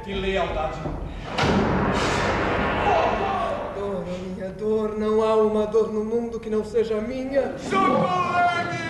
Que lealdade não é. Dor, minha dor, não há uma dor no mundo que não seja minha. Chocolate!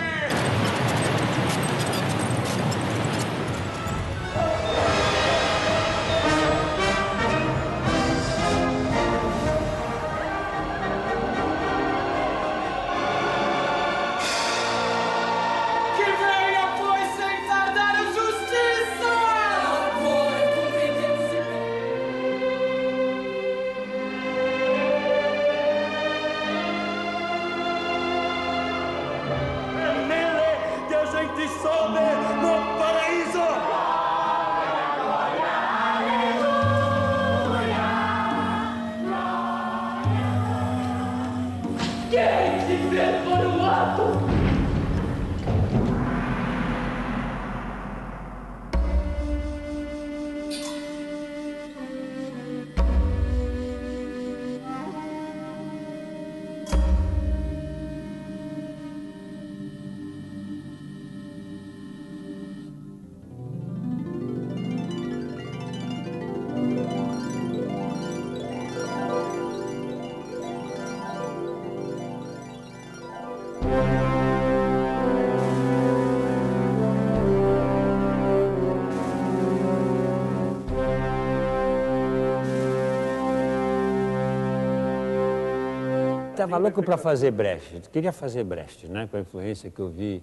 Estava louco para fazer Brecht, queria fazer Brecht, né? Com a influência que eu vi.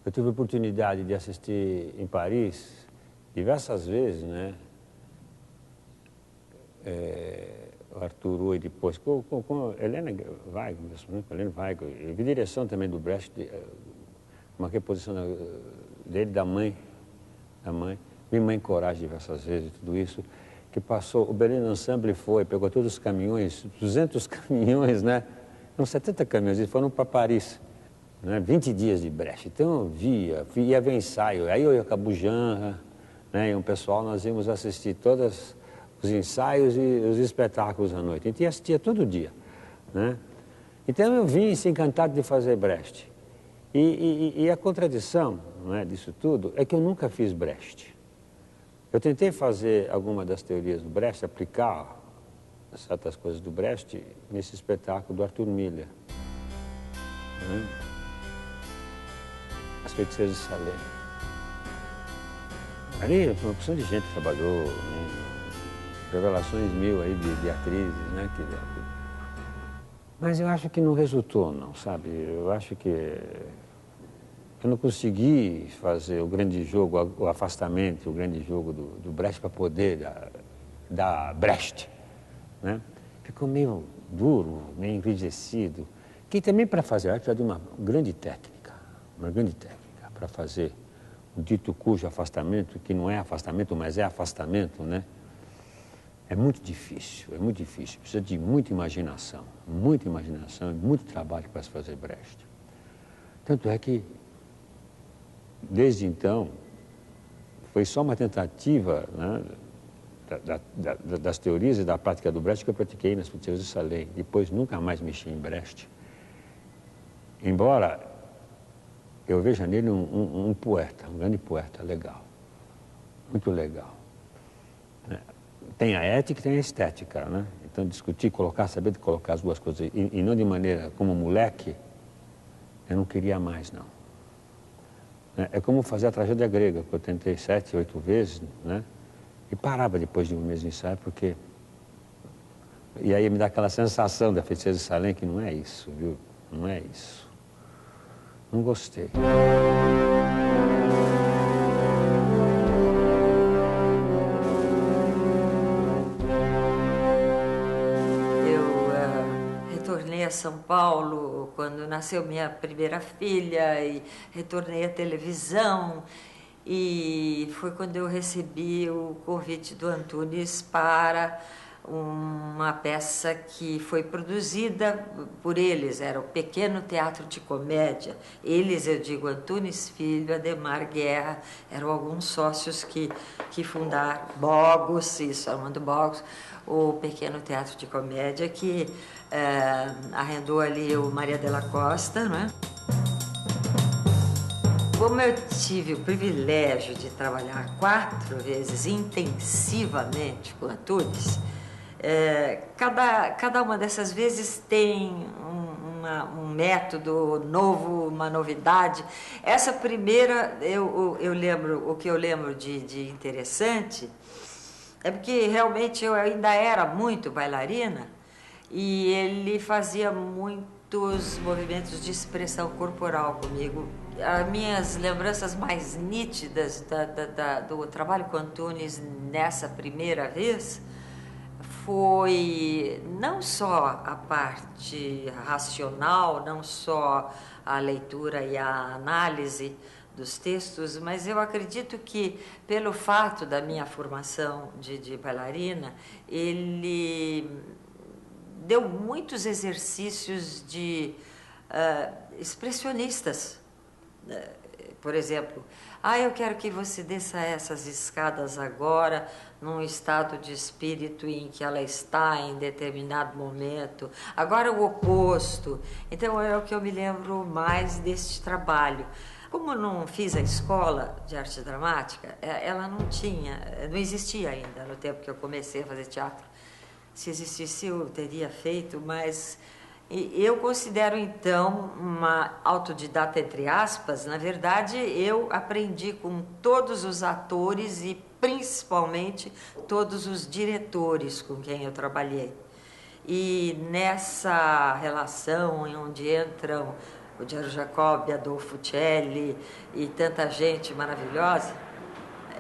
Eu tive a oportunidade de assistir em Paris diversas vezes, né? O Arthur Ui depois, com Helena Weigl, né? Com Helena Weigl. Eu vi direção também do Brecht, uma reposição dele, da mãe. Vi Mãe Coragem diversas vezes, tudo isso. Que passou, o Berlin Ensemble pegou todos os caminhões, 200 caminhões, né? Não, 70 caminhões, eles foram para Paris, né? 20 dias de Brecht. Então eu ia ver ensaio, aí eu ia com a Bujanra, né? E um pessoal, nós íamos assistir todos os ensaios e os espetáculos à noite. Então eu assistia todo dia, né? Então eu vim assim, encantado de fazer Brecht. E a contradição, né, disso tudo é que eu nunca fiz Brecht. Eu tentei fazer alguma das teorias do Brecht, aplicar certas coisas do Brecht nesse espetáculo do Arthur Miller, né? As Feiticeiras de Salem. Ali uma opção de gente trabalhou, né? Revelações mil aí de atrizes, né? Mas eu acho que não resultou, não, sabe? Eu acho que eu não consegui fazer o grande jogo, o afastamento, o grande jogo do Brecht para poder dar Brecht, né? Ficou meio duro, meio enrijecido. Que também para fazer arte precisa de uma grande técnica para fazer o dito cujo afastamento, que não é afastamento, mas é afastamento, né? É muito difícil, precisa de muita imaginação e muito trabalho para se fazer Brecht. Tanto é que, desde então, foi só uma tentativa, né, das teorias e da prática do Brecht que eu pratiquei nas Feiticeiras de Salem. Depois nunca mais mexi em Brecht. Embora eu veja nele um poeta, um grande poeta, legal, muito legal. Tem a ética e tem a estética, né? Então discutir, saber de colocar as duas coisas, e não de maneira como moleque, eu não queria mais, não. É como fazer a tragédia grega, que eu tentei 7, 8 vezes, né? E parava depois de um mês de ensaio, porque... E aí me dá aquela sensação da Feiticeira de Salem, que não é isso, viu? Não é isso. Não gostei. Retornei a São Paulo quando nasceu minha primeira filha e retornei à televisão. E foi quando eu recebi o convite do Antunes para uma peça que foi produzida por eles, era o Pequeno Teatro de Comédia. Eles, eu digo, Antunes Filho, Adhemar Guerra, eram alguns sócios que fundaram Bogos, isso, Armando Bogos, o Pequeno Teatro de Comédia, que arrendou ali o Maria de la Costa, né? Como eu tive o privilégio de trabalhar 4 vezes intensivamente com Antunes, cada uma dessas vezes tem um método novo, uma novidade. Essa primeira, eu lembro, o que eu lembro de interessante é porque realmente eu ainda era muito bailarina e ele fazia muitos movimentos de expressão corporal comigo. As minhas lembranças mais nítidas do trabalho com Antunes nessa primeira vez foi não só a parte racional, não só a leitura e a análise dos textos, mas eu acredito que, pelo fato da minha formação de bailarina, ele deu muitos exercícios expressionistas. Por exemplo, eu quero que você desça essas escadas agora, num estado de espírito em que ela está em determinado momento. Agora o oposto. Então é o que eu me lembro mais deste trabalho. Como eu não fiz a escola de arte dramática, ela não existia ainda no tempo que eu comecei a fazer teatro. Se existisse, eu teria feito, mas eu considero, então, uma autodidata, entre aspas. Na verdade, eu aprendi com todos os atores e, principalmente, todos os diretores com quem eu trabalhei. E nessa relação, em onde entram o Giorgio Jacobi, Adolfo Celli e tanta gente maravilhosa,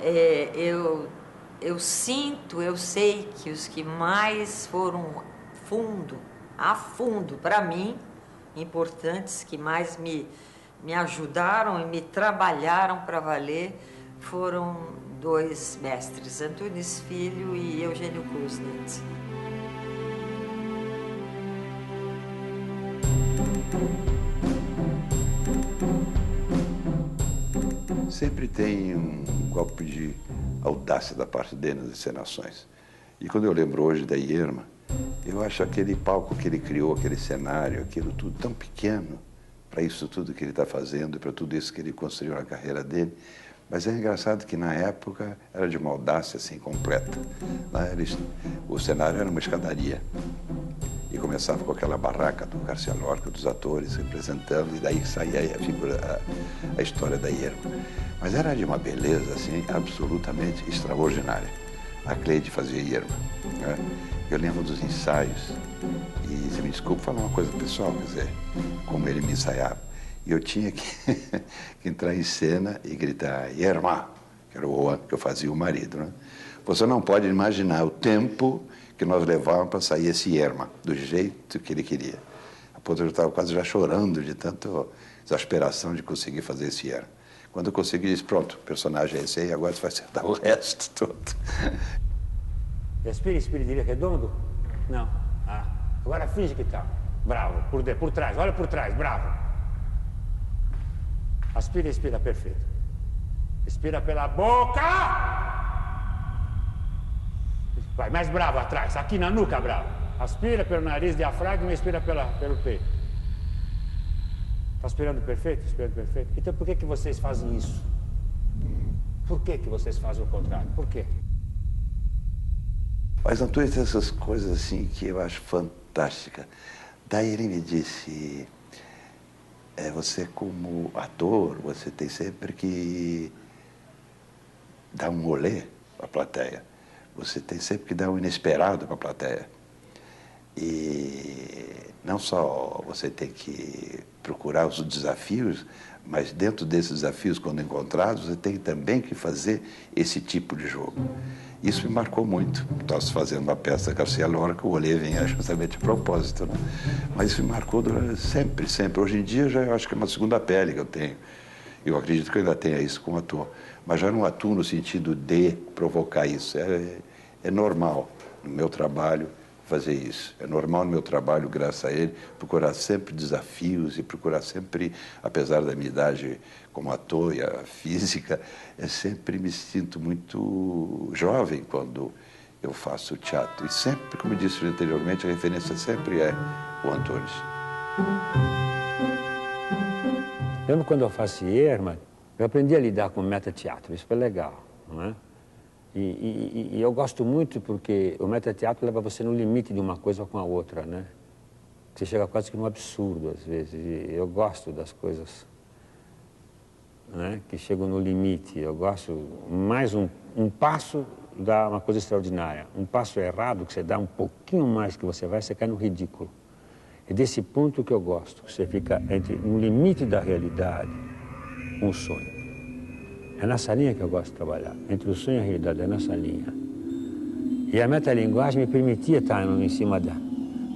eu sei que os que mais foram a fundo, para mim, importantes, que mais me ajudaram e me trabalharam para valer, foram 2 mestres, Antunes Filho e Eugênio Kuznet. Sempre tem um golpe de audácia da parte dele nas encenações. E quando eu lembro hoje da Irma, eu acho aquele palco que ele criou, aquele cenário, aquilo tudo tão pequeno para isso tudo que ele está fazendo e para tudo isso que ele construiu na carreira dele. Mas é engraçado que na época era de uma audácia assim completa. O cenário era uma escadaria e começava com aquela barraca do Garcia Lorca, dos atores representando, e daí saía a história da Irma. Mas era de uma beleza assim absolutamente extraordinária. A Cleide fazia Irma, né? Eu lembro dos ensaios, e você me desculpa falar uma coisa pessoal, quer dizer, como ele me ensaiava. E eu tinha que entrar em cena e gritar, Irma, que era o que eu fazia o marido, né? Você não pode imaginar o tempo que nós levávamos para sair esse Irma, do jeito que ele queria. A ponto eu estava quase já chorando de tanta exasperação de conseguir fazer esse Irma. Quando eu consegui, disse, pronto, o personagem é esse aí, agora você vai acertar o resto todo. Respira, diria redondo? Não. Agora finge que tá. Bravo, por trás, olha por trás, bravo. Aspira, expira, perfeito. Expira pela boca! Vai, mais bravo atrás, aqui na nuca, bravo. Aspira pelo nariz, diafragma e expira pelo peito. Está aspirando perfeito? Aspirando perfeito? Então por que vocês fazem isso? Por que vocês fazem o contrário? Por quê? Mas Antônio tem essas coisas assim que eu acho fantásticas. Daí ele me disse, você como ator, você tem sempre que dar um rolê para a plateia. Você tem sempre que dar um inesperado para a plateia. E não só você tem que procurar os desafios, mas dentro desses desafios, quando encontrados, você tem também que fazer esse tipo de jogo. Isso me marcou muito. Estava fazendo uma peça Garcia Lorca, o rolê vinha justamente a propósito, né? Mas isso me marcou sempre, sempre. Hoje em dia, já eu acho que é uma segunda pele que eu tenho. Eu acredito que eu ainda tenha isso como ator. Mas já não atuo no sentido de provocar isso. É normal no meu trabalho fazer isso. É normal no meu trabalho, graças a ele, procurar sempre desafios e procurar sempre, apesar da minha idade como ator e a física, sempre me sinto muito jovem quando eu faço teatro. E sempre, como eu disse anteriormente, a referência sempre é o Antunes. Lembro quando eu faço Irma, Eu aprendi a lidar com metateatro, isso foi legal, não é? E eu gosto muito porque o metateatro leva você no limite de uma coisa com a outra, né? Você chega quase que num absurdo, às vezes, e eu gosto das coisas, né, que chegam no limite. Eu gosto mais um passo dá uma coisa extraordinária. Um passo errado, que você dá um pouquinho mais que você cai no ridículo. É desse ponto que eu gosto, que você fica no limite da realidade, um sonho. É nessa linha que eu gosto de trabalhar, entre o sonho e a realidade, é nessa linha. E a metalinguagem me permitia estar em cima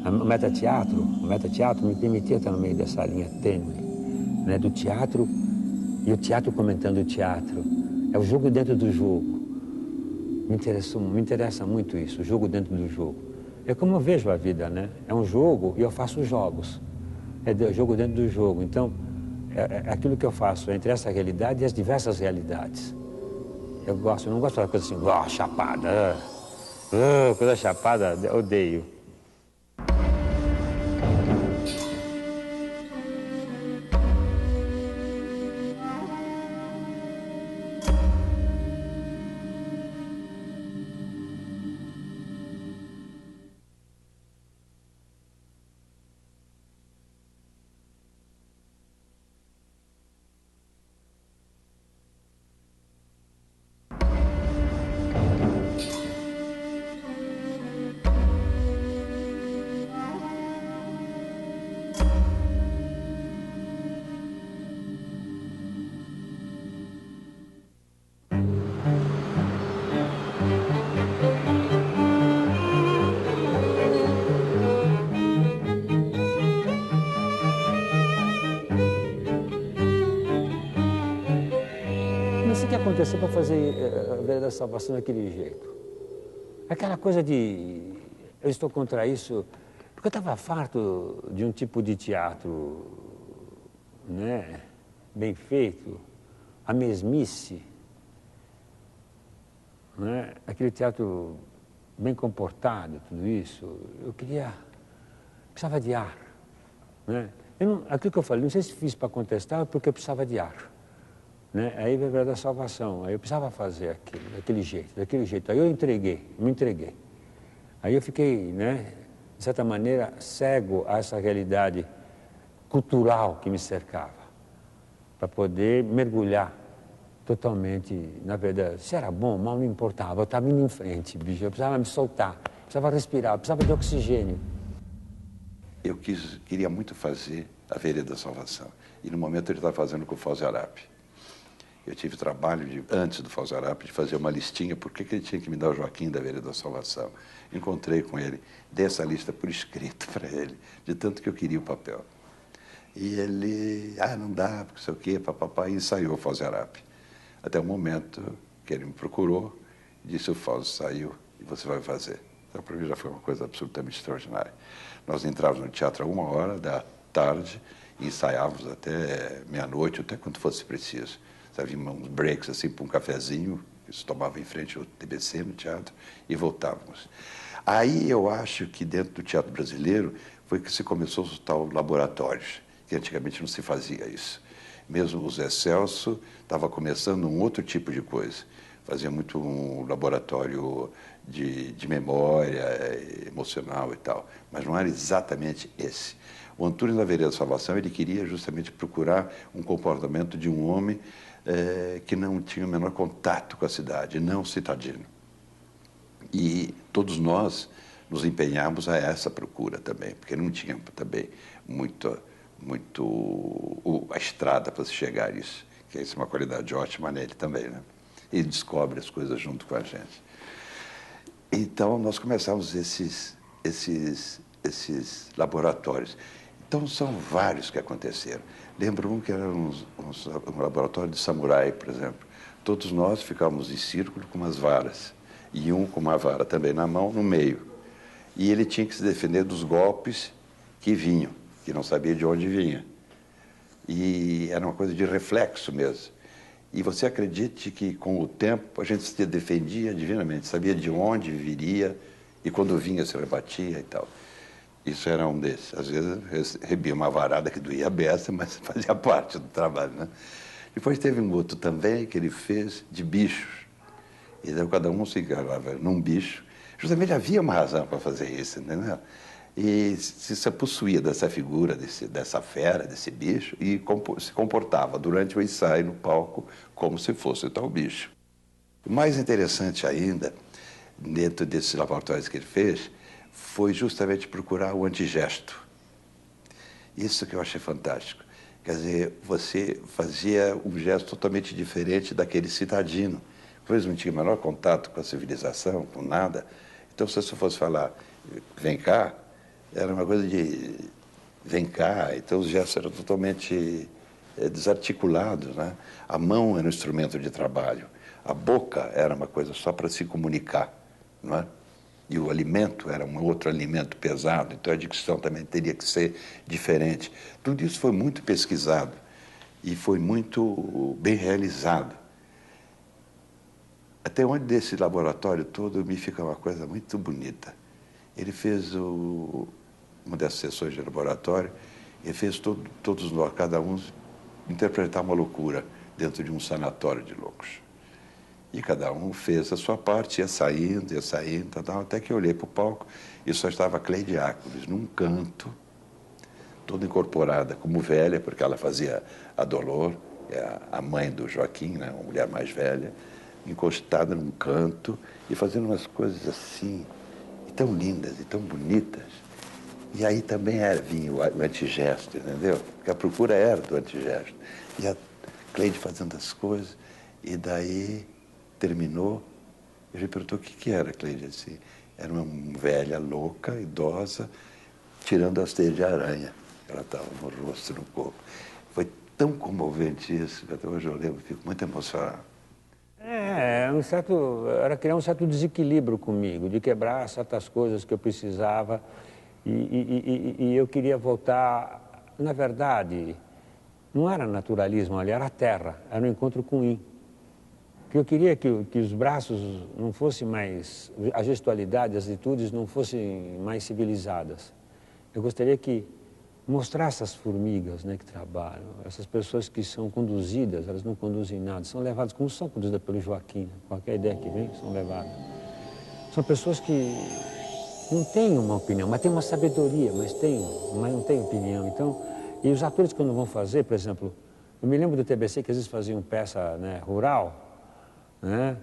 o metateatro me permitia estar no meio dessa linha tênue, né, do teatro e o teatro comentando o teatro. É o jogo dentro do jogo. Me interessa muito isso, o jogo dentro do jogo. É como eu vejo a vida, né? É um jogo e eu faço jogos. É jogo dentro do jogo. Então, é aquilo que eu faço entre essa realidade e as diversas realidades. Eu não gosto daquela coisa assim, chapada. Coisa chapada, eu odeio. Não sei o que aconteceu para fazer a Vereda da Salvação daquele jeito. Aquela coisa de... Eu estou contra isso, porque eu estava farto de um tipo de teatro, né, bem feito, a mesmice, né, aquele teatro bem comportado, tudo isso. Eu precisava de ar, né. Aquilo que eu falei, não sei se fiz para contestar, porque eu precisava de ar. Né? Aí veio a Vereda da Salvação, aí eu precisava fazer aquilo, daquele jeito. Aí eu me entreguei. Aí eu fiquei, né, de certa maneira, cego a essa realidade cultural que me cercava, para poder mergulhar totalmente na verdade. Se era bom, mal, não importava, eu estava indo em frente, bicho, eu precisava me soltar, precisava respirar, precisava de oxigênio. Eu queria muito fazer a Vereda da Salvação, e no momento ele estava fazendo com o Fauzi Arap. Eu tive o trabalho, antes do Fauzi Arap, de fazer uma listinha, por que ele tinha que me dar o Joaquim da Vereda da Salvação. Encontrei com ele, dei essa lista por escrito para ele, de tanto que eu queria o papel. E ele, não dá, porque sei o quê, papapá, e ensaiou o Fauzi Arap. Até o momento que ele me procurou, disse, o Fauzi saiu e você vai fazer. Então, para mim já foi uma coisa absolutamente extraordinária. Nós entrávamos no teatro a 1h da tarde, e ensaiávamos até meia-noite, até quando fosse preciso. Havia uns breaks assim para um cafezinho, que se tomava em frente ao TBC no teatro, e voltávamos. Aí eu acho que dentro do teatro brasileiro foi que se começou a soltar os laboratórios, que antigamente não se fazia isso. Mesmo o Zé Celso estava começando um outro tipo de coisa. Fazia muito um laboratório de memória emocional e tal, mas não era exatamente esse. O Antunes na Vereda da Salvação, ele queria justamente procurar um comportamento de um homem que não tinha o menor contato com a cidade, não citadino. E todos nós nos empenhamos a essa procura também, porque não tinha também muito a estrada para se chegar a isso, que isso é uma qualidade ótima nele também, né? Ele descobre as coisas junto com a gente. Então, nós começamos esses laboratórios. Então, são vários que aconteceram. Lembro um que era um laboratório de samurai, por exemplo. Todos nós ficávamos em círculo com umas varas, e um com uma vara também na mão, no meio. E ele tinha que se defender dos golpes que vinham, que não sabia de onde vinha. E era uma coisa de reflexo mesmo. E você acredite que, com o tempo, a gente se defendia divinamente, sabia de onde viria, e quando vinha se rebatia e tal. Isso era um desses. Às vezes recebia uma varada que doía a beça, mas fazia parte do trabalho, né? Depois teve um outro também que ele fez de bichos. Então cada um se agarrava num bicho. Justamente havia uma razão para fazer isso, entendeu? E se possuía dessa figura, dessa fera, desse bicho, e se comportava durante o ensaio no palco como se fosse tal bicho. O mais interessante ainda, dentro desses laboratórios que ele fez, foi justamente procurar o antigesto. Isso que eu achei fantástico. Quer dizer, você fazia um gesto totalmente diferente daquele citadino. Pois não tinha o menor contato com a civilização, com nada. Então, se você fosse falar, vem cá, era uma coisa de vem cá. Então, os gestos eram totalmente desarticulados, né? A mão era um instrumento de trabalho. A boca era uma coisa só para se comunicar, não é? E o alimento era um outro alimento pesado, então a dicção também teria que ser diferente. Tudo isso foi muito pesquisado e foi muito bem realizado. Até onde desse laboratório todo me fica uma coisa muito bonita. Ele fez uma dessas sessões de laboratório, ele fez todos nós, cada um, interpretar uma loucura dentro de um sanatório de loucos. E cada um fez a sua parte, ia saindo, tal, até que eu olhei para o palco e só estava a Cleide Ácules, num canto, toda incorporada como velha, porque ela fazia a Dolor, a mãe do Joaquim, né, uma mulher mais velha, encostada num canto e fazendo umas coisas assim, tão lindas e tão bonitas. E aí também vinha o antigesto, entendeu? Porque a procura era do antigesto. E a Cleide fazendo as coisas, e daí terminou, ele perguntou o que era, Cleide, assim. Era uma velha louca, idosa, tirando as teias de aranha. Ela estava no rosto, no corpo. Foi tão comovente isso, que até hoje eu lembro, fico muito emocionado. Era criar um certo desequilíbrio comigo, de quebrar certas coisas que eu precisava e eu queria voltar, na verdade, não era naturalismo ali, era a terra, era um encontro com o Yin. Que eu queria que os braços não fossem mais, a gestualidade, as atitudes não fossem mais civilizadas. Eu gostaria que mostrasse essas formigas, né, que trabalham, essas pessoas que são conduzidas, elas não conduzem nada, são levadas, como são conduzidas pelo Joaquim, né? Qualquer ideia que vem, são levadas. São pessoas que não têm uma opinião, mas têm uma sabedoria, mas não têm opinião. Então, e os atores quando vão fazer, por exemplo, eu me lembro do TBC que às vezes faziam peça, né, rural, né?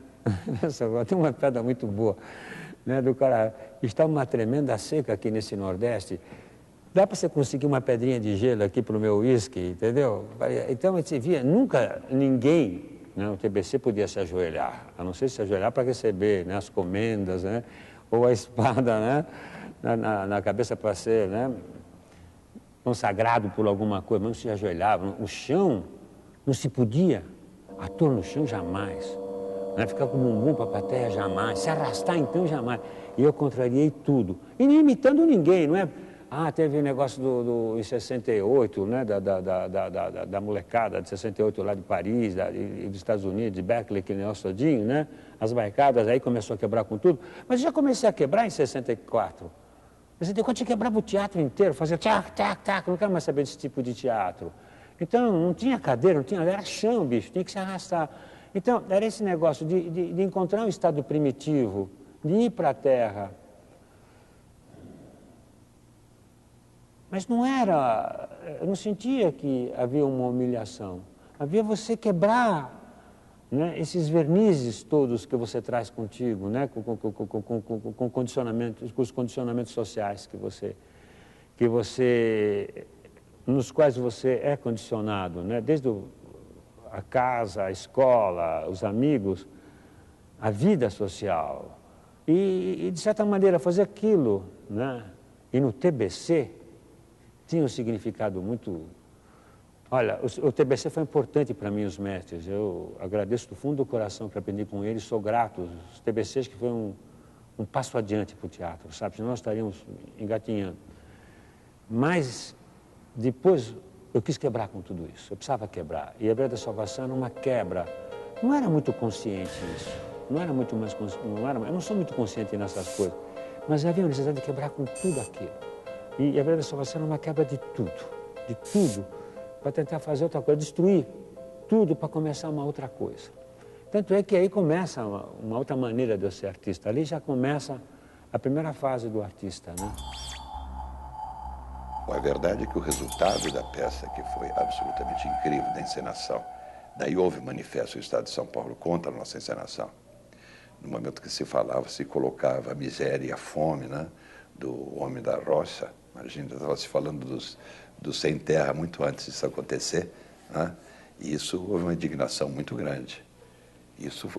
Tem uma pedra muito boa, né, do cara, está uma tremenda seca aqui nesse Nordeste, dá para você conseguir uma pedrinha de gelo aqui para o meu uísque, entendeu? Então a gente via, nunca ninguém, né, o TBC podia se ajoelhar, a não ser se ajoelhar para receber, né, as comendas, né, ou a espada, né, na cabeça para ser, né, consagrado por alguma coisa, mas não se ajoelhava. O chão não se podia, ator no chão jamais. Né? Ficar com o bumbum para a plateia jamais, se arrastar então jamais. E eu contrariei tudo. E nem imitando ninguém, não é? Teve negócio em 68, né? da molecada de 68 lá de Paris, e dos Estados Unidos, de Berkeley, aquele negócio todinho, né? As barricadas, aí começou a quebrar com tudo. Mas eu já comecei a quebrar em 64. Em 64 eu quebrava o teatro inteiro, fazia tac, tac, tac, não quero mais saber desse tipo de teatro. Então, não tinha cadeira, não tinha, era chão, bicho, tinha que se arrastar. Então, era esse negócio de encontrar um estado primitivo, de ir para a terra. Mas não era, eu não sentia que havia uma humilhação. Havia você quebrar, né, esses vernizes todos que você traz contigo, né, com condicionamentos, com os condicionamentos sociais nos quais você é condicionado, né, desde a casa, a escola, os amigos, a vida social. E de certa maneira, fazer aquilo, né? E no TBC tinha um significado muito... Olha, o TBC foi importante para mim, os mestres. Eu agradeço do fundo do coração que aprendi com eles, sou grato. Os TBCs que foi um passo adiante para o teatro, sabe? Senão nós estaríamos engatinhando. Mas depois eu quis quebrar com tudo isso, eu precisava quebrar. E a Vereda da Salvação era uma quebra. Não era muito consciente isso, não era muito mais eu não sou muito consciente nessas coisas, mas havia uma necessidade de quebrar com tudo aquilo. E a Vereda da Salvação era uma quebra de tudo, para tentar fazer outra coisa, destruir tudo para começar uma outra coisa. Tanto é que aí começa uma outra maneira de eu ser artista. Ali já começa a primeira fase do artista, né? A verdade é que o resultado da peça, que foi absolutamente incrível, da encenação, daí houve manifesto do Estado de São Paulo contra a nossa encenação. No momento que se falava, se colocava a miséria e a fome, né, do homem da roça. Imagina, estava se falando dos sem terra muito antes disso acontecer, né? E isso houve uma indignação muito grande. Isso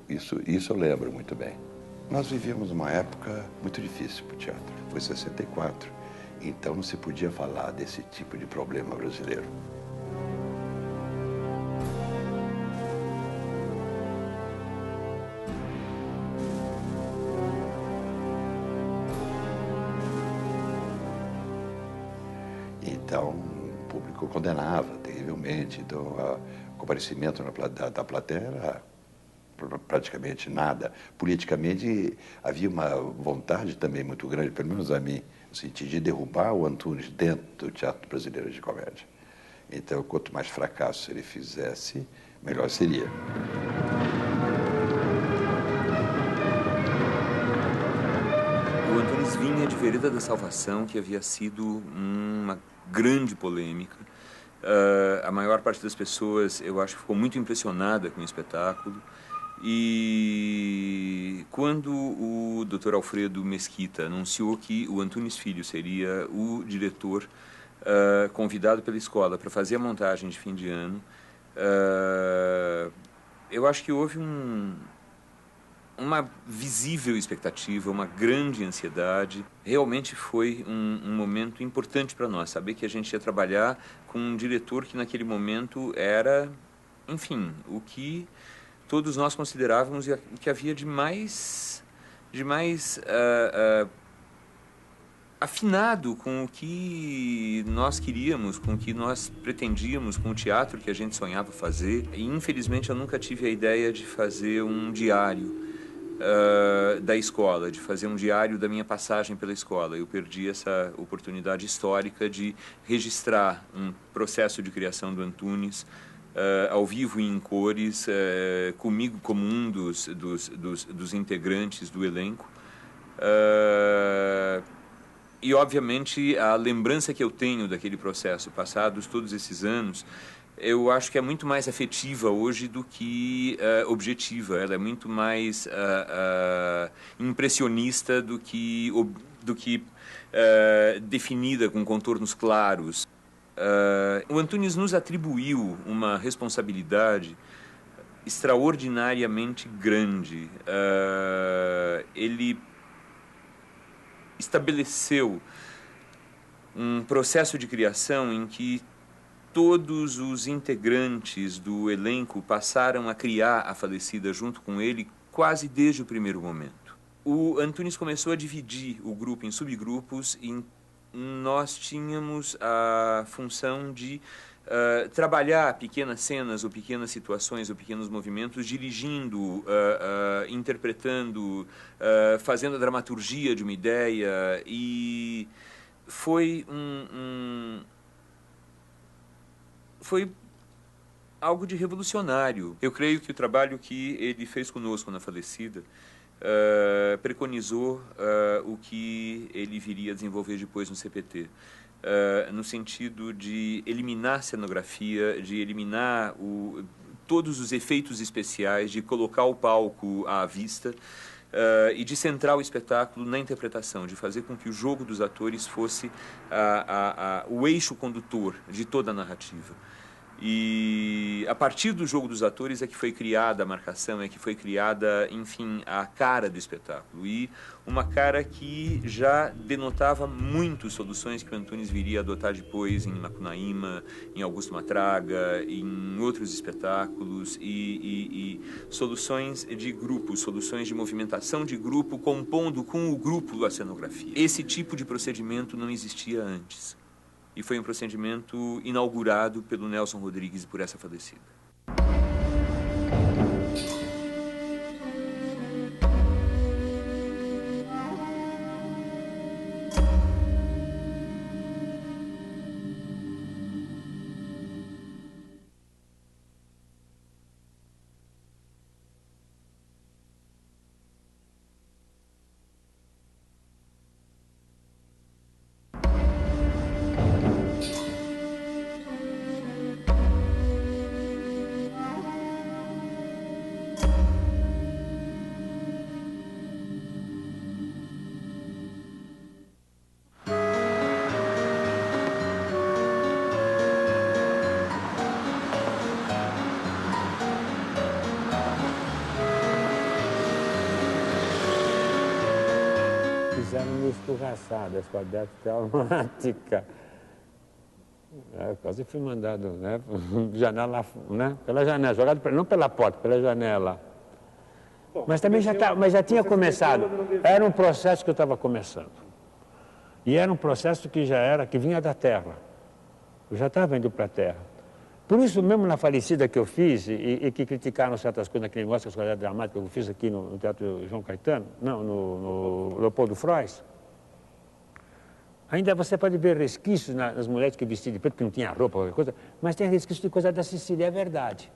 eu lembro muito bem. Nós vivíamos uma época muito difícil para o teatro. Foi 64. Então não se podia falar desse tipo de problema brasileiro. Então o público condenava terrivelmente. Então o comparecimento da plateia era praticamente nada. Politicamente havia uma vontade também muito grande, pelo menos a mim, no sentido de derrubar o Antunes dentro do Teatro Brasileiro de Comédia. Então, quanto mais fracasso ele fizesse, melhor seria. O Antunes vinha de Vereda da Salvação, que havia sido uma grande polêmica. A maior parte das pessoas, eu acho, ficou muito impressionada com o espetáculo. E quando o Dr. Alfredo Mesquita anunciou que o Antunes Filho seria o diretor convidado pela escola para fazer a montagem de fim de ano, eu acho que houve uma visível expectativa, uma grande ansiedade. Realmente foi um momento importante para nós, saber que a gente ia trabalhar com um diretor que naquele momento era, enfim, o que todos nós considerávamos que havia de mais afinado com o que nós queríamos, com o que nós pretendíamos, com o teatro que a gente sonhava fazer. E, infelizmente, eu nunca tive a ideia de fazer um diário da escola, de fazer um diário da minha passagem pela escola. Eu perdi essa oportunidade histórica de registrar um processo de criação do Antunes, ao vivo e em cores, comigo como um dos integrantes do elenco. E, obviamente, a lembrança que eu tenho daquele processo, passados todos esses anos, eu acho que é muito mais afetiva hoje do que objetiva. Ela é muito mais impressionista do que definida com contornos claros. O Antunes nos atribuiu uma responsabilidade extraordinariamente grande. Ele estabeleceu um processo de criação em que todos os integrantes do elenco passaram a criar a falecida junto com ele quase desde o primeiro momento. O Antunes começou a dividir o grupo em subgrupos e nós tínhamos a função de trabalhar pequenas cenas ou pequenas situações ou pequenos movimentos, dirigindo, interpretando, fazendo a dramaturgia de uma ideia. E foi foi algo de revolucionário. Eu creio que o trabalho que ele fez conosco na falecida preconizou o que ele viria a desenvolver depois no CPT, no sentido de eliminar cenografia, de eliminar todos os efeitos especiais, de colocar o palco à vista e de centrar o espetáculo na interpretação, de fazer com que o jogo dos atores fosse o eixo condutor de toda a narrativa. E a partir do jogo dos atores é que foi criada a marcação, é que foi criada, enfim, a cara do espetáculo. E uma cara que já denotava muito soluções que o Antunes viria a adotar depois em Macunaíma, em Augusto Matraga, em outros espetáculos, e soluções de grupo, soluções de movimentação de grupo, compondo com o grupo a cenografia. Esse tipo de procedimento não existia antes. E foi um procedimento inaugurado pelo Nelson Rodrigues e por essa falecida. quiseram me escorraçar da esquadrete traumática. Eu quase fui mandado, né, janela, né, pela janela, jogado, não pela porta, pela janela. Bom, Mas também já tinha começado. Era um processo que eu estava começando. E era um processo que vinha da terra. Eu já estava indo para a terra. Por isso, mesmo na falecida que eu fiz, e que criticaram certas coisas naquele negócio, a escola dramática que eu fiz aqui no Teatro João Caetano, não, no Leopoldo Frois, ainda você pode ver resquícios nas mulheres que vestiam de preto, que não tinha roupa, qualquer coisa, mas tem resquícios de coisa da Sicília, é verdade.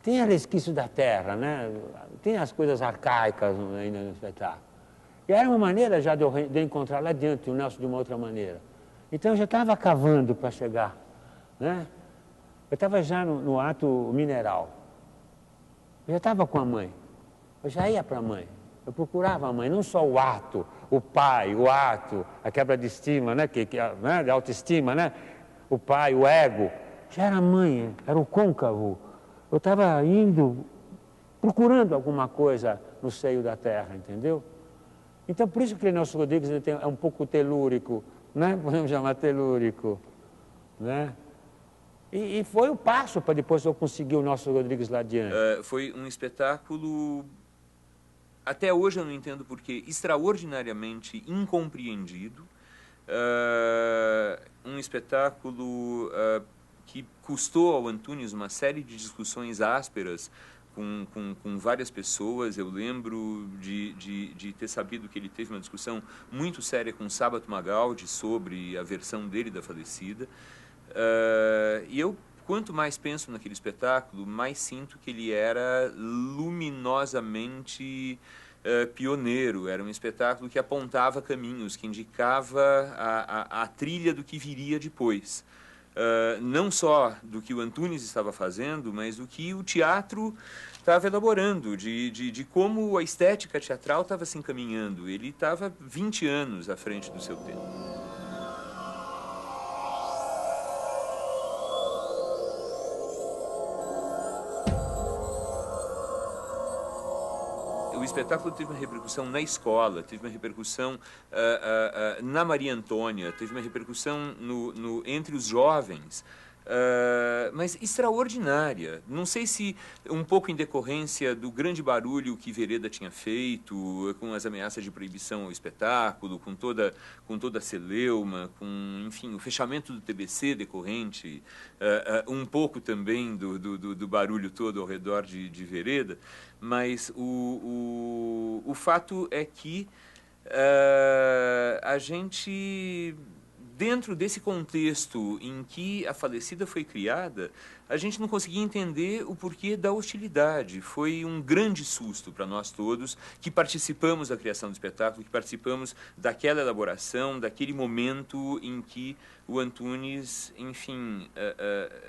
Tem resquícios da terra, né? Tem as coisas arcaicas ainda no espetáculo. E era uma maneira já de eu encontrar lá dentro o Nelson de uma outra maneira. Então eu já estava cavando para chegar, né? Eu estava já no ato mineral. Eu já estava com a mãe. Eu já ia para a mãe. Eu procurava a mãe, não só o ato, o pai, o ato, a quebra de estima, né? Né? De autoestima, né? O pai, o ego. Já era a mãe, era o côncavo. Eu estava indo, procurando alguma coisa no seio da terra, entendeu? Então, por isso que o Nelson Rodrigues é um pouco telúrico, né? Podemos chamar telúrico, né? E foi o passo para depois eu conseguir o Nelson Rodrigues lá adiante. Foi um espetáculo, até hoje eu não entendo porquê, extraordinariamente incompreendido. Um espetáculo que custou ao Antunes uma série de discussões ásperas com várias pessoas. Eu lembro de ter sabido que ele teve uma discussão muito séria com Sábato Magaldi sobre a versão dele da falecida. E eu, quanto mais penso naquele espetáculo, mais sinto que ele era luminosamente pioneiro. Era um espetáculo que apontava caminhos, que indicava a trilha do que viria depois. Não só do que o Antunes estava fazendo, mas do que o teatro estava elaborando, de como a estética teatral estava se encaminhando. Ele estava 20 anos à frente do seu tempo. O espetáculo teve uma repercussão na escola, teve uma repercussão na Maria Antônia, teve uma repercussão entre os jovens, mas extraordinária. Não sei se um pouco em decorrência do grande barulho que Vereda tinha feito, com as ameaças de proibição ao espetáculo, com toda a celeuma, com, enfim, o fechamento do TBC decorrente, um pouco também do barulho todo ao redor de Vereda. Mas o fato é que a gente, dentro desse contexto em que a falecida foi criada, a gente não conseguia entender o porquê da hostilidade. Foi um grande susto para nós todos que participamos da criação do espetáculo, que participamos daquela elaboração, daquele momento em que o Antunes, enfim,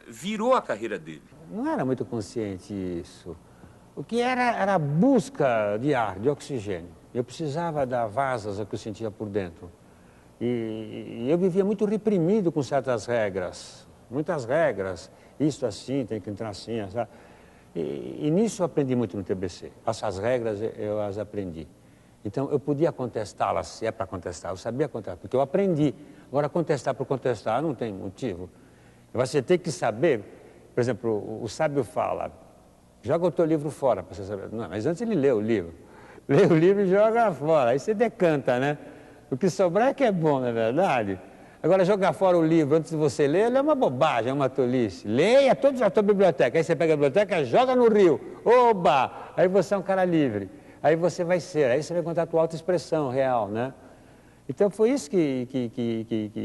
virou a carreira dele. Não era muito consciente isso. O que era a busca de ar, de oxigênio. Eu precisava dar vazas ao que eu sentia por dentro. E eu vivia muito reprimido com certas regras, muitas regras. Isso assim, tem que entrar assim, assim. E nisso eu aprendi muito no TBC. Essas regras eu as aprendi. Então eu podia contestá-las, se é para contestar. Eu sabia contestar, porque eu aprendi. Agora, contestar por contestar não tem motivo. Você tem que saber, por exemplo, o sábio fala... Joga o teu livro fora, para você saber. Não, mas antes ele lê o livro. Lê o livro e joga fora. Aí você decanta, né? O que sobrar é que é bom, não é verdade? Agora, jogar fora o livro antes de você ler, é uma bobagem, é uma tolice. Leia toda a tua biblioteca. Aí você pega a biblioteca, joga no rio. Oba! Aí você é um cara livre. Aí você vai ser. Aí você vai encontrar a tua autoexpressão real, né? Então, foi isso que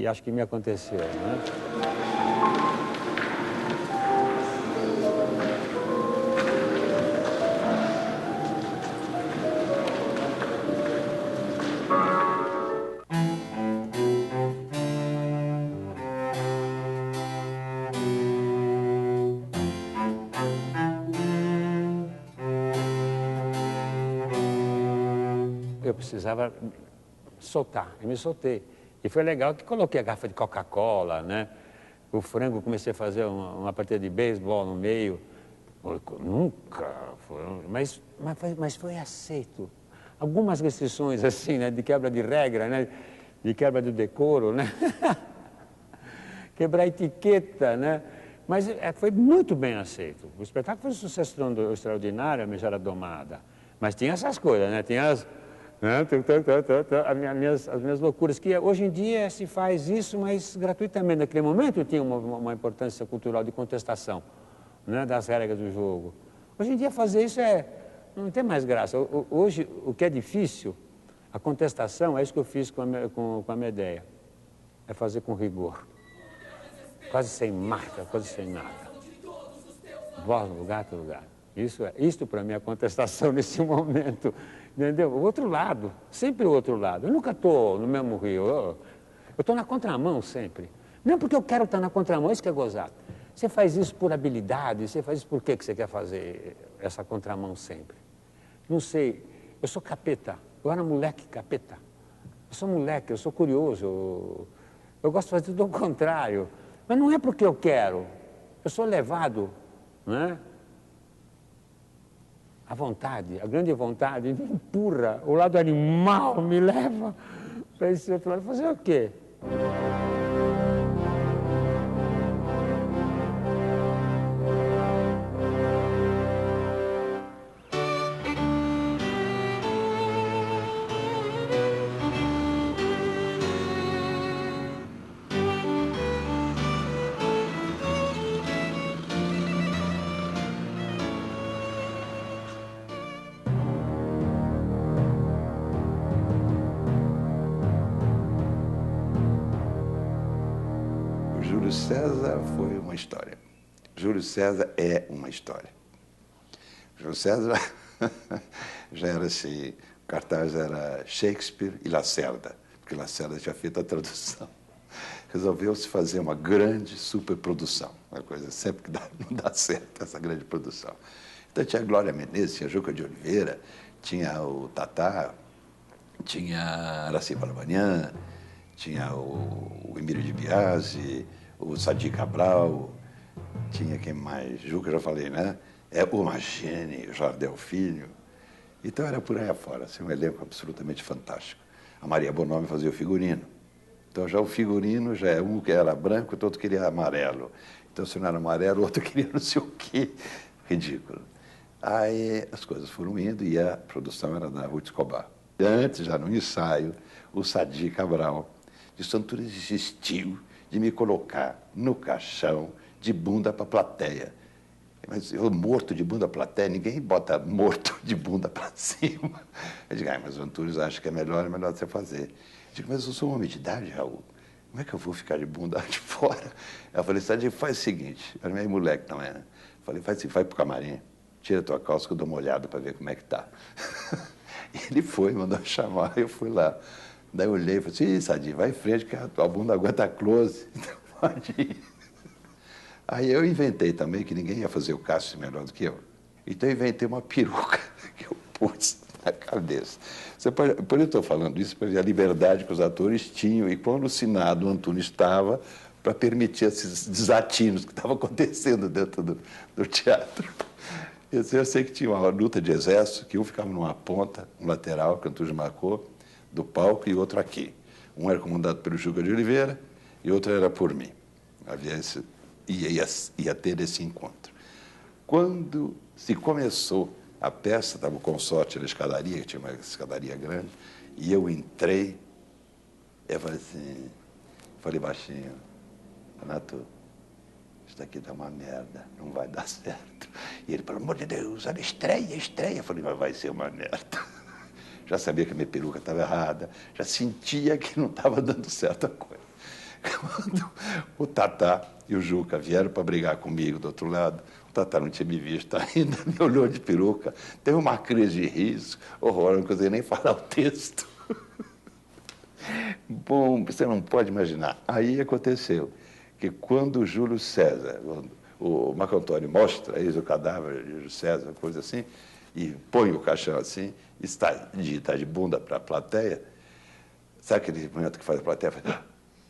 acho que me aconteceu, né? Eu precisava soltar, eu me soltei. E foi legal que coloquei a garrafa de Coca-Cola, né? O frango, comecei a fazer uma partida de beisebol no meio. Nunca foi, mas foi aceito. algumas restrições assim, né, de quebra de regra, né, de quebra do decoro, né, quebrar a etiqueta, né, mas foi muito bem aceito. O espetáculo foi um sucesso extraordinário, a Megera Domada, mas tinha essas coisas, né, tinha as, né, as minhas loucuras, que hoje em dia se faz isso, mas gratuitamente. Naquele momento tinha uma importância cultural de contestação, né, das regras do jogo. Hoje em dia fazer isso não tem mais graça. Hoje, o que é difícil, a contestação, é isso que eu fiz com a Medea. É fazer com rigor. Quase sem marca, quase sem nada. Voz no lugar, todo lugar. Isto para mim é a contestação nesse momento. Entendeu? O outro lado, sempre o outro lado. Eu nunca estou no mesmo rio. Eu estou na contramão sempre. Não porque eu quero estar na contramão, isso que é gozado. Você faz isso por habilidade, você faz isso por que você quer fazer essa contramão sempre? Não sei, eu sou capeta, eu era moleque capeta. Eu sou moleque, eu sou curioso, eu gosto de fazer tudo ao contrário. Mas não é porque eu quero, eu sou levado, né? A vontade, a grande vontade me empurra, o lado animal me leva para esse outro lado. Fazer o quê? Júlio César foi uma história. Júlio César é uma história. Júlio César já era assim, o cartaz era Shakespeare e Lacerda, porque Lacerda tinha feito a tradução. Resolveu-se fazer uma grande superprodução, uma coisa sempre que não dá certo, essa grande produção. Então tinha a Glória Menezes, tinha a Juca de Oliveira, tinha o Tatá, tinha a Aracy Balabanian, tinha o Emílio de Biasi, o Sadi Cabral, tinha quem mais? Juca, já falei, né? O Magene, o Jardel Filho. Então era por aí afora, assim, um elenco absolutamente fantástico. A Maria Bonomi fazia o figurino. Então já o figurino já é um que era branco, o outro queria amarelo. Então se não era amarelo, o outro queria não sei o quê. Ridículo. Aí as coisas foram indo e a produção era da Ruth Escobar. Antes, já no ensaio, o Sadi Cabral disse: Antunes insistiu de me colocar no caixão de bunda para a plateia. Mas eu morto de bunda para a plateia, ninguém bota morto de bunda para cima. Eu digo: mas o Antunes acha que é melhor você fazer. Eu digo: mas eu sou um homem de idade, Raul. Como é que eu vou ficar de bunda de fora? Eu falei: Sadi, faz o seguinte. Eu era meio moleque também, né? Eu falei: faz assim, vai pro camarim, tira tua calça que eu dou uma olhada para ver como é que tá. Ele foi, mandou chamar, eu fui lá. Daí eu olhei e falei assim: Sadi, vai em frente que a tua bunda aguenta close, então pode ir. Aí eu inventei também que ninguém ia fazer o Cássio melhor do que eu. Então eu inventei uma peruca que eu pus na cabeça. Por isso eu estou falando isso, para ver a liberdade que os atores tinham e quão alucinado o Antunes estava para permitir esses desatinos que estavam acontecendo dentro do teatro. Eu sei que tinha uma luta de exército, que um ficava numa ponta, um lateral, que o Antunes marcou, do palco, e outro aqui. Um era comandado pelo Juca de Oliveira e outro era por mim. Ia ter esse encontro. Quando se começou a peça, estava o consorte na escadaria, que tinha uma escadaria grande, e eu entrei, eu falei assim, falei baixinho: Renato, isso daqui dá uma merda, não vai dar certo. E ele: pelo amor de Deus, era estreia, estreia. Eu falei: mas vai ser uma merda. Já sabia que a minha peruca estava errada, já sentia que não estava dando certo a coisa. Quando o Tatá e o Juca vieram para brigar comigo do outro lado, o Tatá não tinha me visto ainda, me olhou de peruca, teve uma crise de riso, horror, não conseguia nem falar o texto. Bom, você não pode imaginar. Aí aconteceu que quando o Júlio César, o Marco Antônio mostra eis o cadáver de Júlio César, coisa assim, e põe o caixão assim, está de bunda para a plateia, sabe aquele momento que faz a plateia?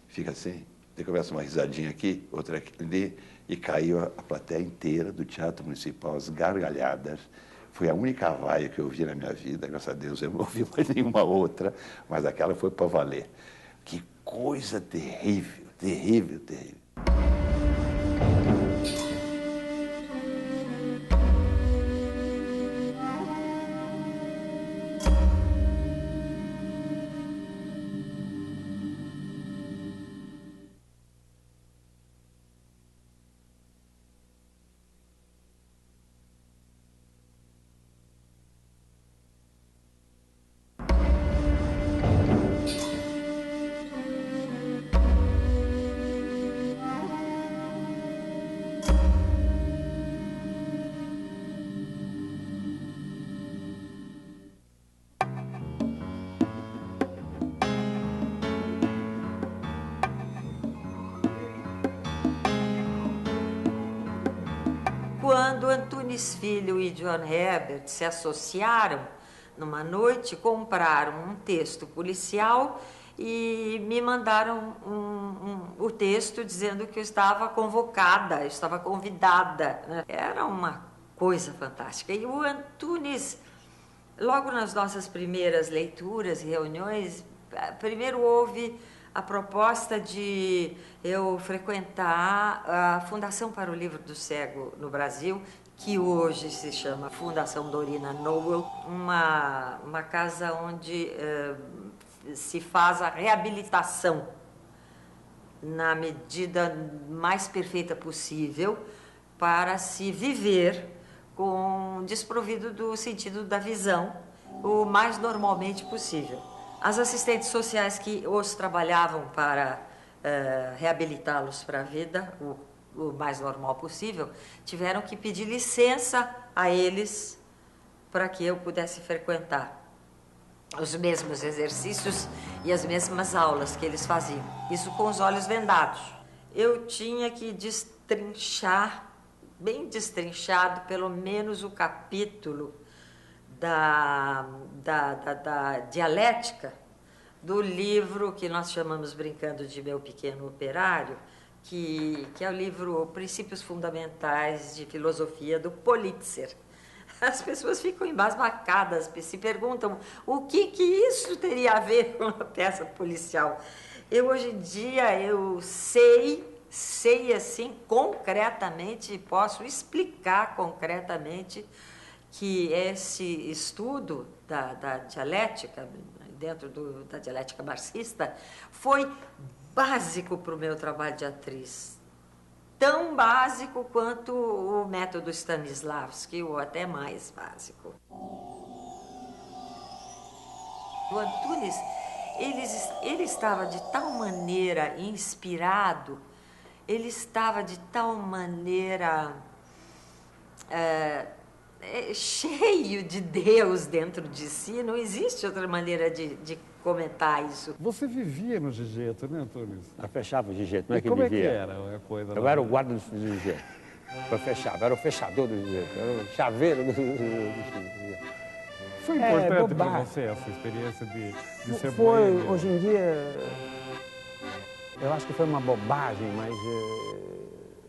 Fica assim, daí começa uma risadinha aqui, outra ali, e caiu a plateia inteira do Teatro Municipal, as gargalhadas, Foi a única vaia que eu vi na minha vida, graças a Deus eu não ouvi mais nenhuma outra, mas aquela foi para valer. Que coisa terrível, terrível, terrível. Quando Antunes Filho e John Herbert se associaram, numa noite, compraram um texto policial e me mandaram o texto dizendo que eu estava convocada, eu estava convidada, né? Era uma coisa fantástica. E o Antunes, logo nas nossas primeiras leituras e reuniões, primeiro houve a proposta de eu frequentar a Fundação para o Livro do Cego no Brasil, que hoje se chama Fundação Dorina Noel, uma casa onde se faz a reabilitação na medida mais perfeita possível para se viver desprovido do sentido da visão o mais normalmente possível. As assistentes sociais que os trabalhavam para reabilitá-los para a vida, o mais normal possível, tiveram que pedir licença a eles para que eu pudesse frequentar os mesmos exercícios e as mesmas aulas que eles faziam. Isso com os olhos vendados. Eu tinha que destrinchar, bem destrinchado, pelo menos o capítulo da dialética do livro que nós chamamos, brincando, de Meu Pequeno Operário, que é o livro Princípios Fundamentais de Filosofia, do Politzer. As pessoas ficam embasbacadas, se perguntam o que isso teria a ver com uma peça policial. Hoje em dia, eu sei assim, concretamente, posso explicar concretamente que esse estudo da dialética, dentro da dialética marxista, foi básico para o meu trabalho de atriz. Tão básico quanto o método Stanislavski, ou até mais básico. O Antunes, ele estava de tal maneira inspirado, ele estava de tal maneira cheio de Deus dentro de si, não existe outra maneira de comentar isso. Você vivia no Gigeto, né, Antunes? Eu fechava o Gigeto, não é que como vivia. é que era a coisa? Eu era o guarda do Gigeto. Eu fechava, era o fechador do Gigeto, era o chaveiro do Gigeto. Foi importante para você essa experiência de ser foi, boêmio? hoje em dia, eu acho que foi uma bobagem, mas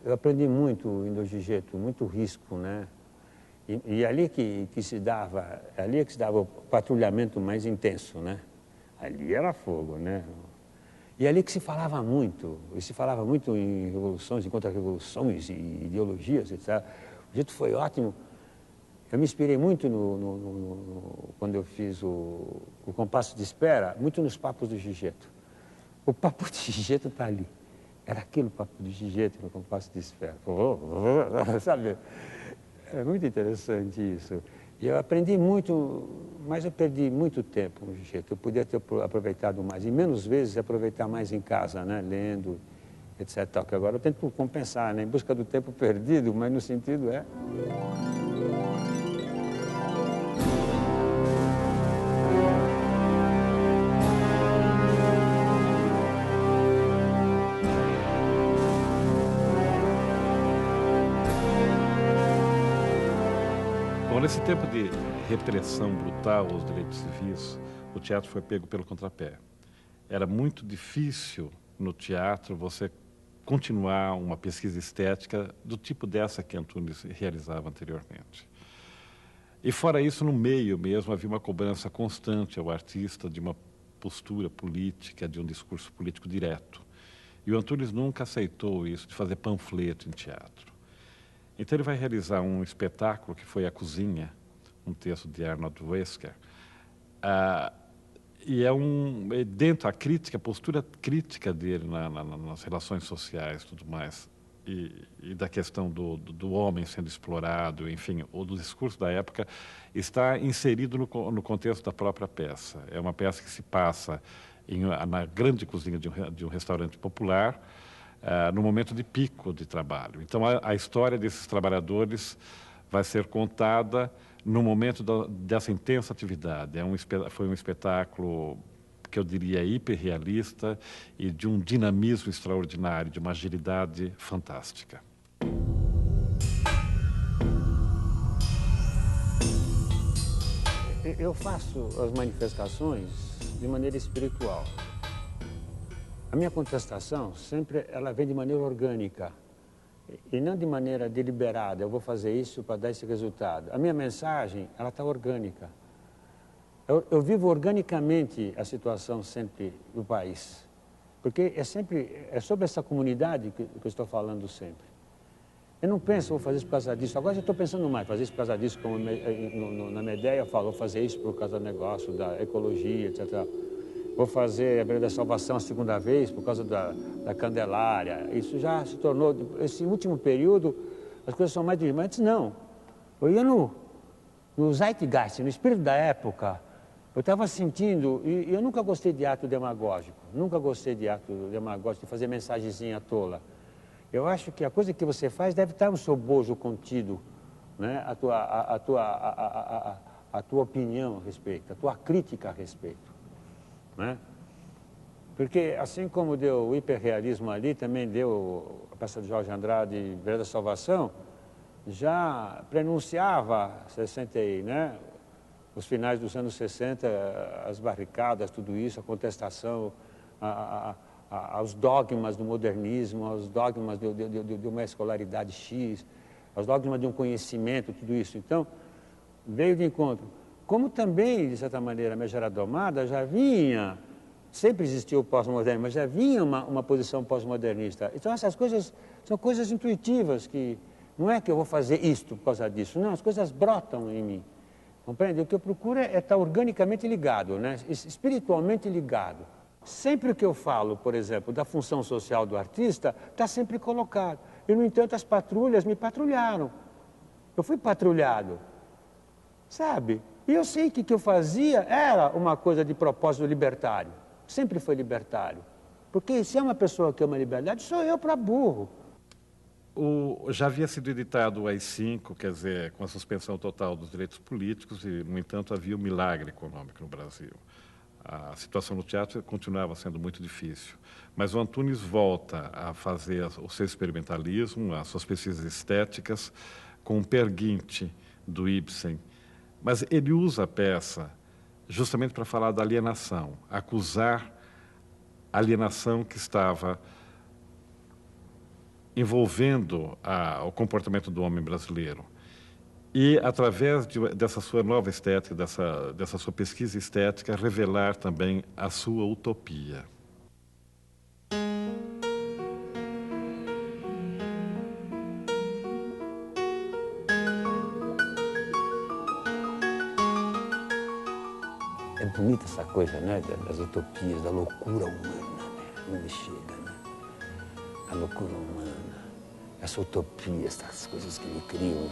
eu aprendi muito indo ao Gigeto, muito risco, né? E ali que se dava o patrulhamento mais intenso, né? Ali era fogo, né? E ali que se falava muito em revoluções, em contra-revoluções e ideologias, etc. O jeito foi ótimo. Eu me inspirei muito quando eu fiz o Compasso de Espera, muito nos papos do Gigeto. O papo de Gigeto está ali. Era aquele papo do Gigeto no Compasso de Espera. Sabe? É muito interessante isso. E eu aprendi muito, mas eu perdi muito tempo no Gigeto. Eu podia ter aproveitado mais, e menos vezes aproveitar mais em casa, né? Lendo, etc. Que agora eu tento compensar, né? Em busca do tempo perdido, mas no sentido Nesse tempo de repressão brutal aos direitos civis, o teatro foi pego pelo contrapé. Era muito difícil no teatro você continuar uma pesquisa estética do tipo dessa que Antunes realizava anteriormente. E fora isso, no meio mesmo, havia uma cobrança constante ao artista de uma postura política, de um discurso político direto. E o Antunes nunca aceitou isso, de fazer panfleto em teatro. Então ele vai realizar um espetáculo que foi A Cozinha, um texto de Arnold Wesker, e dentro da crítica, a postura crítica dele nas relações sociais e tudo mais, e da questão do homem sendo explorado, enfim, ou do discurso da época, está inserido no contexto da própria peça. É uma peça que se passa na grande cozinha de um restaurante popular, no momento de pico de trabalho. Então, a história desses trabalhadores vai ser contada no momento dessa intensa atividade. Foi um espetáculo que eu diria hiperrealista e de um dinamismo extraordinário, de uma agilidade fantástica. Eu faço as manifestações de maneira espiritual. A minha contestação sempre ela vem de maneira orgânica e não de maneira deliberada. Eu vou fazer isso para dar esse resultado. A minha mensagem ela está orgânica. Eu vivo organicamente a situação sempre do país, porque é sobre essa comunidade que eu estou falando sempre. Eu não penso, vou fazer isso por causa disso. Agora já estou pensando mais, fazer isso por causa disso. Como na minha ideia eu falo, vou fazer isso por causa do negócio, da ecologia, etc. Vou fazer a Beira da Salvação a segunda vez por causa da Candelária. Isso já se tornou, esse último período, as coisas são mais difíceis. Mas não, eu ia no zeitgeist, no espírito da época. Eu estava sentindo, e eu nunca gostei de ato demagógico, nunca gostei de ato demagógico, de fazer mensagenzinha tola. Eu acho que a coisa que você faz deve estar no seu bojo contido, né? A tua opinião a respeito, a tua crítica a respeito, né? Porque assim como deu o hiperrealismo ali, também deu a peça de Jorge Andrade, Beira da Salvação, já prenunciava 60, né? Os finais dos anos 60, as barricadas, tudo isso, a contestação aos dogmas do modernismo, aos dogmas de uma escolaridade X, aos dogmas de um conhecimento, tudo isso. Então, veio de encontro. Como também, de certa maneira, a Megera Domada já vinha, sempre existiu o pós-moderno, mas já vinha uma posição pós-modernista. Então, essas coisas são coisas intuitivas, que não é que eu vou fazer isto por causa disso, não, as coisas brotam em mim. Compreende? O que eu procuro é estar organicamente ligado, né? Espiritualmente ligado. Sempre que eu falo, por exemplo, da função social do artista, está sempre colocado. E, no entanto, as patrulhas me patrulharam. Eu fui patrulhado, sabe? E eu sei que o que eu fazia era uma coisa de propósito libertário. Sempre foi libertário. Porque se é uma pessoa que ama a liberdade, sou eu para burro. Já havia sido editado o AI-5, quer dizer, com a suspensão total dos direitos políticos, e, no entanto, havia um milagre econômico no Brasil. A situação no teatro continuava sendo muito difícil. Mas o Antunes volta a fazer o seu experimentalismo, as suas pesquisas estéticas, com o Peer Gynt, do Ibsen. Mas ele usa a peça justamente para falar da alienação, acusar a alienação que estava envolvendo o comportamento do homem brasileiro. E, através dessa sua nova estética, dessa sua pesquisa estética, revelar também a sua utopia. É bonita essa coisa, né, das utopias, da loucura humana, né, onde chega, né? A loucura humana, essa utopia, essas coisas que me criam,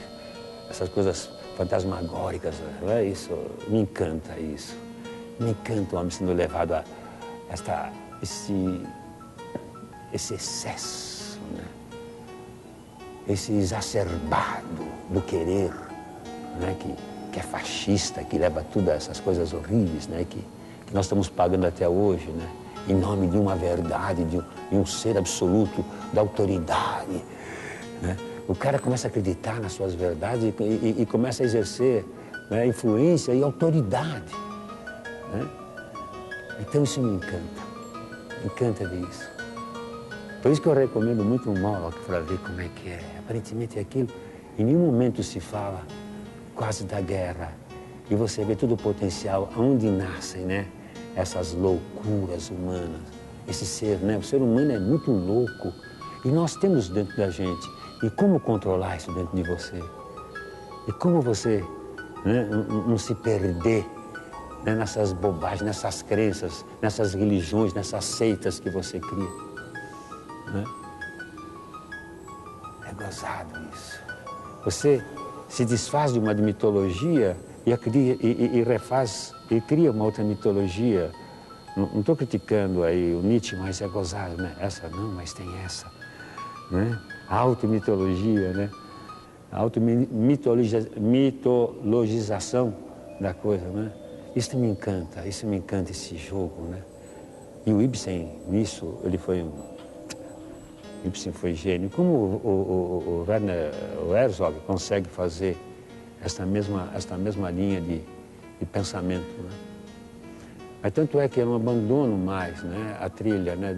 essas coisas fantasmagóricas, não é isso? Me encanta isso. Me encanta o homem sendo levado a esse excesso, né? Esse exacerbado do querer, né? Que é fascista, que leva tudo a essas coisas horríveis, né? Que nós estamos pagando até hoje, né? Em nome de uma verdade, de um ser absoluto, da autoridade, né? O cara começa a acreditar nas suas verdades e começa a exercer, né, influência e autoridade, né? Então isso me encanta ver isso. Por isso que eu recomendo muito o Moloch para ver como é que é. Aparentemente aquilo, em nenhum momento se fala causa da guerra. E você vê todo o potencial, onde nascem, né? Essas loucuras humanas. Esse ser, né? O ser humano é muito louco. E nós temos dentro da gente. E como controlar isso dentro de você? E como você, né, não se perder, né, nessas bobagens, nessas crenças, nessas religiões, nessas seitas que você cria, né? É gozado isso. Você se desfaz de uma mitologia e refaz, e cria uma outra mitologia. Não estou criticando aí o Nietzsche, mas é gozado, né? Essa não, mas tem essa, né? A automitologia, né? A automitologização da coisa, né? Isso me encanta, esse jogo, né? E o Ibsen, nisso, Ibsen foi gênio. Como o Werner Herzog consegue fazer esta mesma linha de pensamento, né? Mas tanto é que eu não abandono mais, né, a trilha, né,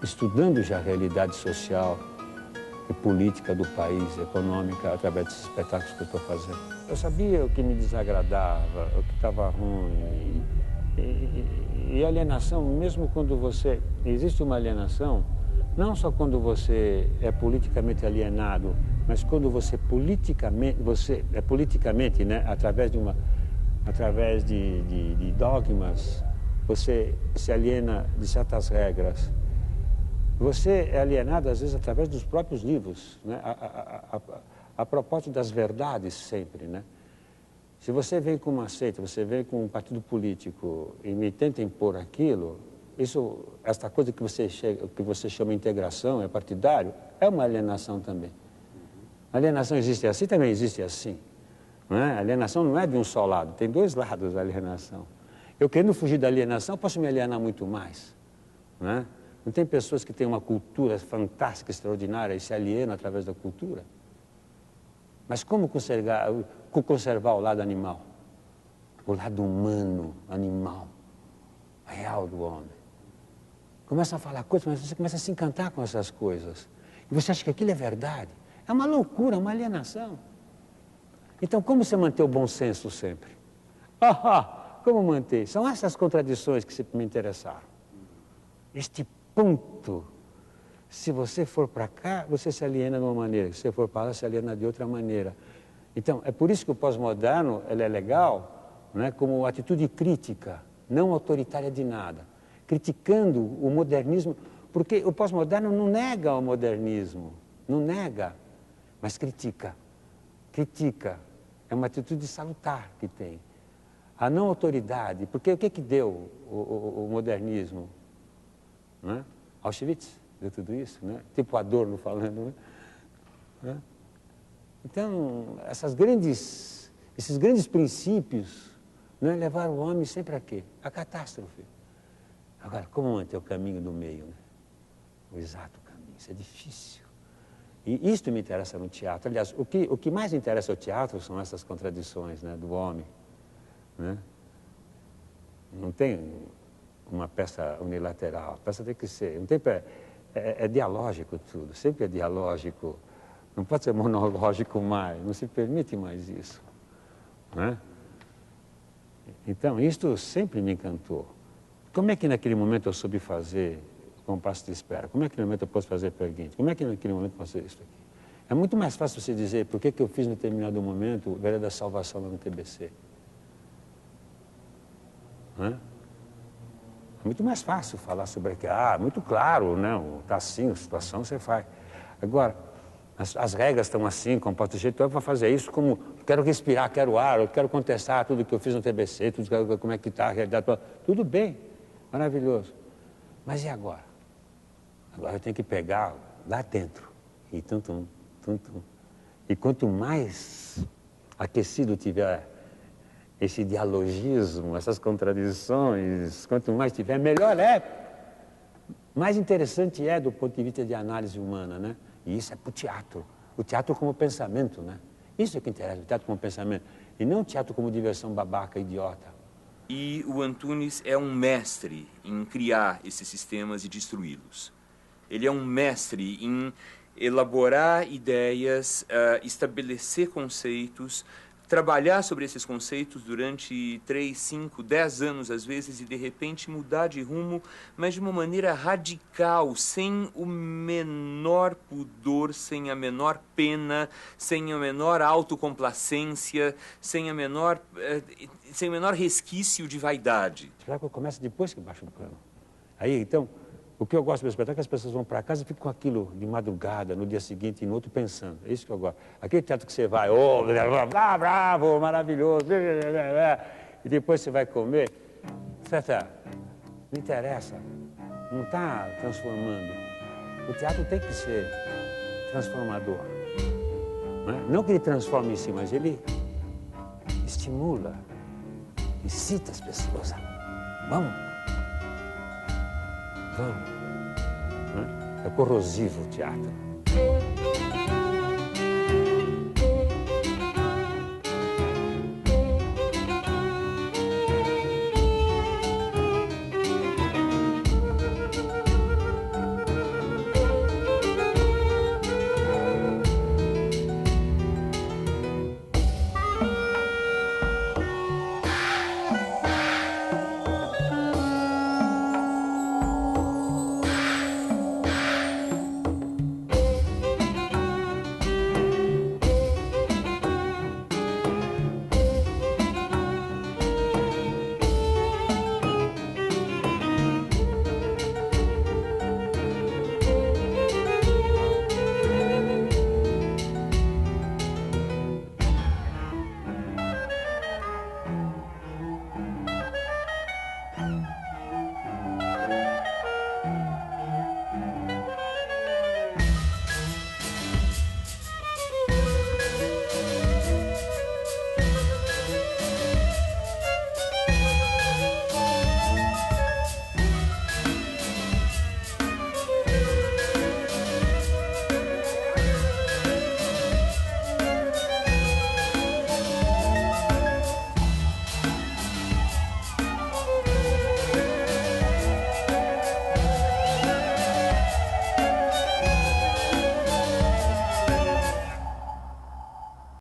estudando já a realidade social e política do país, econômica, através desses espetáculos que eu estou fazendo. Eu sabia o que me desagradava, o que estava ruim. E alienação, mesmo quando você... Existe uma alienação, não só quando você é politicamente alienado, mas quando você é politicamente, né, através de dogmas, você se aliena de certas regras. Você é alienado, às vezes, através dos próprios livros, né? A propósito das verdades sempre, né? Se você vem com uma seita, você vem com um partido político e me tenta impor aquilo, esta coisa que você chama de integração, é partidário, é uma alienação também. A alienação existe assim, também existe assim. Não é? A alienação não é de um só lado, tem dois lados da alienação. Eu querendo fugir da alienação, posso me alienar muito mais. Não é? Não tem pessoas que têm uma cultura fantástica, extraordinária e se alienam através da cultura? Mas como conservar o lado animal? O lado humano, animal, real do homem. Começa a falar coisas, mas você começa a se encantar com essas coisas. E você acha que aquilo é verdade. É uma loucura, uma alienação. Então, como você manter o bom senso sempre? Como manter? São essas contradições que sempre me interessaram. Este ponto, se você for para cá, você se aliena de uma maneira, se você for para lá, se aliena de outra maneira. Então, é por isso que o pós-moderno ele é legal, né, como atitude crítica, não autoritária de nada, criticando o modernismo, porque o pós-moderno não nega o modernismo, não nega, mas critica. Critica. É uma atitude salutar que tem. A não autoridade, porque o que deu o modernismo? Né? Auschwitz deu tudo isso, né? Tipo Adorno falando. Né? Então, esses grandes princípios, né, levaram o homem sempre a quê? A catástrofe. Agora, como manter o caminho do meio? Né? O exato caminho, isso é difícil. E isto me interessa no teatro. Aliás, o que mais interessa ao teatro são essas contradições, né, do homem. Né? Não tem uma peça unilateral, a peça tem que ser... É dialógico tudo, sempre é dialógico. Não pode ser monológico mais, não se permite mais isso. Né? Então, isto sempre me encantou. Como é que naquele momento eu soube fazer o compasso de espera? Como é que naquele momento eu posso fazer perguntas? Como é que naquele momento eu posso fazer isso aqui? É muito mais fácil você dizer por que eu fiz em determinado momento o Vereda da Salvação lá no TBC. Né? É muito mais fácil falar sobre aquilo. Muito claro, não, está assim, a situação você faz. Agora, as regras estão assim, composto de jeito, então eu vou fazer isso como, quero respirar, quero ar, eu quero contestar tudo que eu fiz no TBC, como é que está a realidade. Tudo bem, maravilhoso. Mas e agora? Agora eu tenho que pegar lá dentro. E tum. E quanto mais aquecido tiver esse dialogismo, essas contradições, quanto mais tiver, melhor é. Mais interessante é do ponto de vista de análise humana, né? E isso é para o teatro. O teatro como pensamento, né? Isso é que interessa, o teatro como pensamento. E não o teatro como diversão babaca, idiota. E o Antunes é um mestre em criar esses sistemas e destruí-los. Ele é um mestre em elaborar ideias, estabelecer conceitos, trabalhar sobre esses conceitos durante 3, 5, 10 anos às vezes e de repente mudar de rumo, mas de uma maneira radical, sem o menor pudor, sem a menor pena, sem a menor autocomplacência, sem o menor resquício de vaidade. O espetáculo começa depois que baixa o pano. Aí, então, o que eu gosto do espetáculo é que as pessoas vão para casa e ficam com aquilo de madrugada, no dia seguinte, e no outro, pensando. É isso que eu gosto. Aquele teatro que você vai, oh, bravo, maravilhoso, e depois você vai comer, não interessa, não está transformando. O teatro tem que ser transformador. Não que ele transforme em si, mas ele estimula, incita as pessoas. Vamos. É corrosivo o teatro.